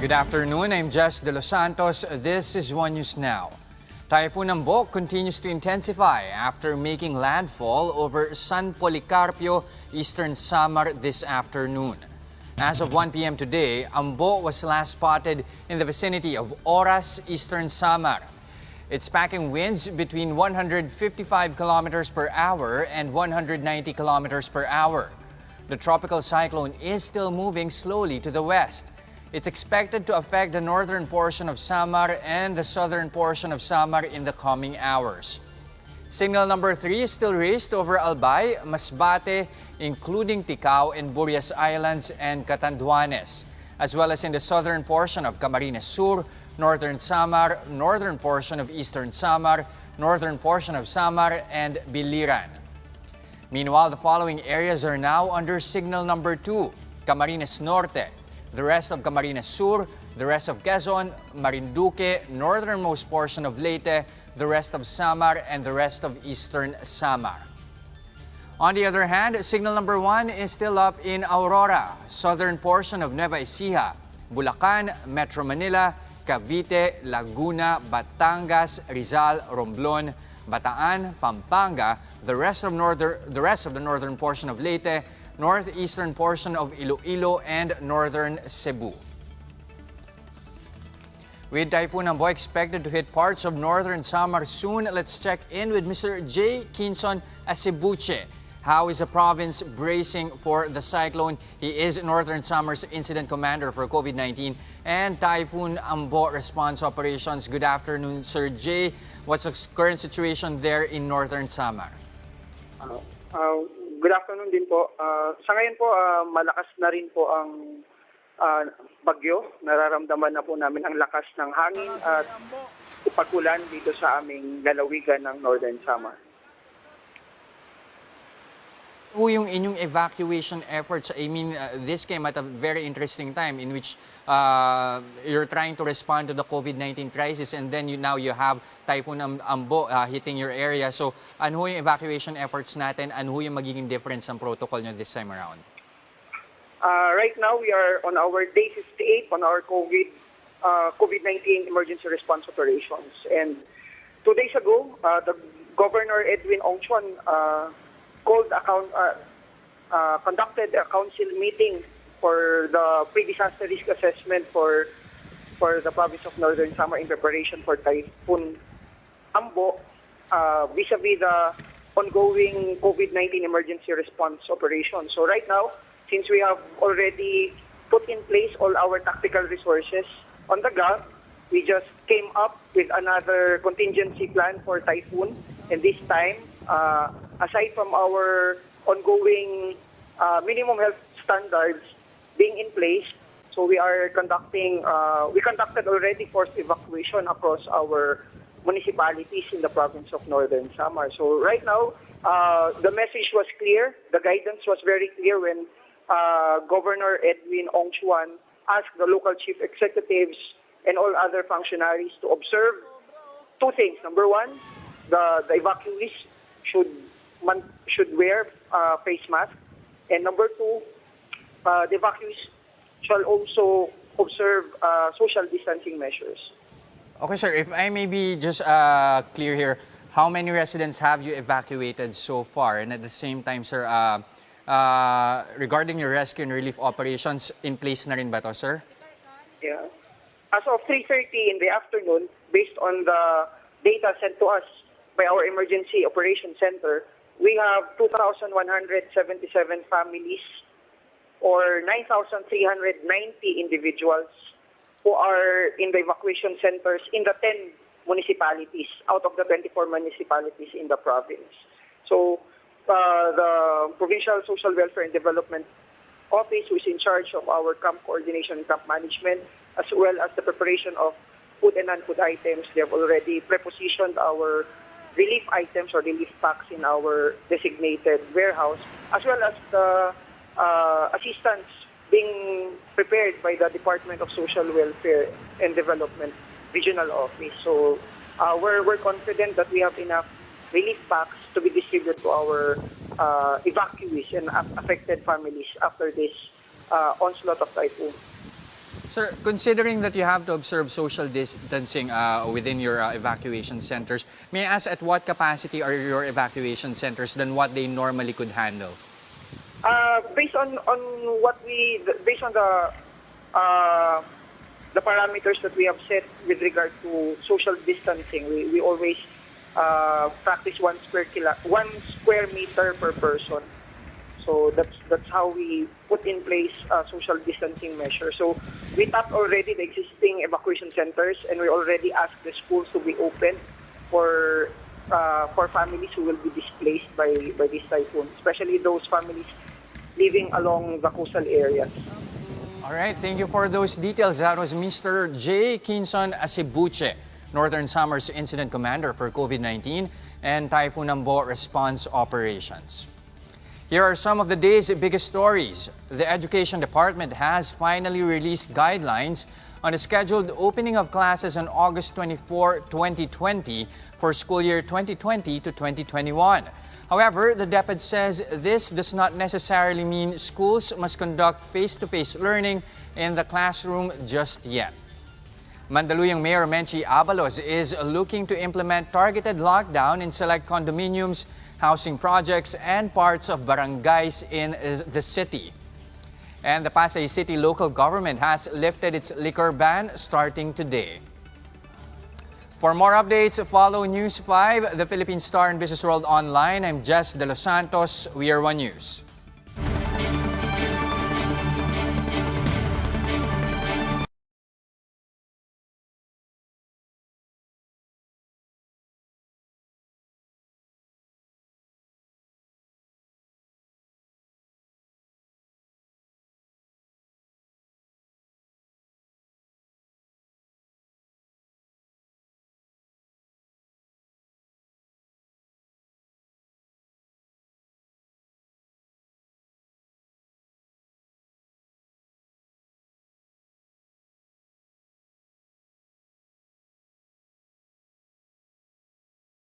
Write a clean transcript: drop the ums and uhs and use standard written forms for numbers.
Good afternoon, I'm Jess De Los Santos. This is One News Now. Typhoon Ambo continues to intensify after making landfall over San Policarpio, Eastern Samar this afternoon. As of 1 p.m. today, Ambo was last spotted in the vicinity of Oras, Eastern Samar. It's packing winds between 155 kilometers per hour and 190 kilometers per hour. The tropical cyclone is still moving slowly to the west. It's expected to affect the northern portion of Samar and the southern portion of Samar in the coming hours. Signal number 3 is still raised over Albay, Masbate, including Ticao and Burias Islands and Catanduanes, as well as in the southern portion of Camarines Sur, northern Samar, northern portion of eastern Samar, northern portion of Samar, and Biliran. Meanwhile, the following areas are now under signal number 2, Camarines Norte, the rest of Camarines Sur, the rest of Quezon, Marinduque, northernmost portion of Leyte, the rest of Samar, and the rest of eastern Samar. On the other hand, signal number 1 is still up in Aurora, southern portion of Nueva Ecija, Bulacan, Metro Manila, Cavite, Laguna, Batangas, Rizal, Romblon, Bataan, Pampanga, the rest of the northern portion of Leyte, northeastern portion of Iloilo, and northern Cebu. With Typhoon Ambo expected to hit parts of northern Samar soon, let's check in with Mr. J. Kinson Acebuche. How is the province bracing for the cyclone? He is Northern Samar's incident commander for COVID-19 and Typhoon Ambo response operations. Good afternoon, Sir J. What's the current situation there in Northern Samar? Good afternoon din po. Sa ngayon po, malakas na rin po ang bagyo. Nararamdaman na po namin ang lakas ng hangin at pag-ulan dito sa aming lalawigan ng Northern Samar. Who yung inyong evacuation efforts? I mean, this came at a very interesting time in which you're trying to respond to the COVID-19 crisis and then now you have Typhoon Ambo hitting your area. So, ano yung evacuation efforts natin? Ano yung magiging difference ng protocol nyo this time around? Right now, we are on our day 58 on our COVID-19 emergency response operations. And 2 days ago, the Governor Edwin Ongchuan conducted a council meeting for the pre-disaster risk assessment for the province of Northern Samar in preparation for Typhoon Ambo vis-a-vis the ongoing COVID-19 emergency response operation. So right now, since we have already put in place all our tactical resources on the ground, we just came up with another contingency plan for typhoon. And this time, aside from our ongoing minimum health standards being in place, so we conducted already forced evacuation across our municipalities in the province of Northern Samar. So right now, the message was clear, the guidance was very clear when Governor Edwin Ongchuan asked the local chief executives and all other functionaries to observe 2 things. Number 1, the evacuees should wear face mask, and number 2, the evacuees shall also observe social distancing measures. Okay, sir, if I may be just clear here, how many residents have you evacuated so far? And at the same time, sir, regarding your rescue and relief operations, in place na rin ba to, sir? Yeah. As of 3:30 in the afternoon, based on the data sent to us by our Emergency Operations Center, we have 2,177 families or 9,390 individuals who are in the evacuation centers in the 10 municipalities out of the 24 municipalities in the province. So the Provincial Social Welfare and Development Office, who is in charge of our camp coordination and camp management, as well as the preparation of food and non-food items, they have already prepositioned our relief items or relief packs in our designated warehouse, as well as the assistance being prepared by the Department of Social Welfare and Development Regional Office. So we're confident that we have enough relief packs to be distributed to our evacuees and affected families after this onslaught of typhoon. Sir, considering that you have to observe social distancing within your evacuation centers, may I ask at what capacity are your evacuation centers than what they normally could handle? Based on the parameters that we have set with regard to social distancing, we always practice 1 square meter per person. So that's how we put in place social distancing measures. So we tapped already the existing evacuation centers, and we already asked the schools to be open for families who will be displaced by this typhoon, especially those families living along the coastal areas. All right, thank you for those details. That was Mr. J. Kinson Asibuche, Northern Samars Incident Commander for COVID-19 and Typhoon Ambo Response Operations. Here are some of the day's biggest stories. The Education Department has finally released guidelines on the scheduled opening of classes on August 24, 2020 for school year 2020 to 2021. However, the DepEd says this does not necessarily mean schools must conduct face-to-face learning in the classroom just yet. Mandaluyong Mayor Menchie Abalos is looking to implement targeted lockdown in select condominiums, housing projects, and parts of barangays in the city. And the Pasay City local government has lifted its liquor ban starting today. For more updates, follow News 5, the Philippine Star and Business World Online. I'm Jess De Los Santos. We are One News.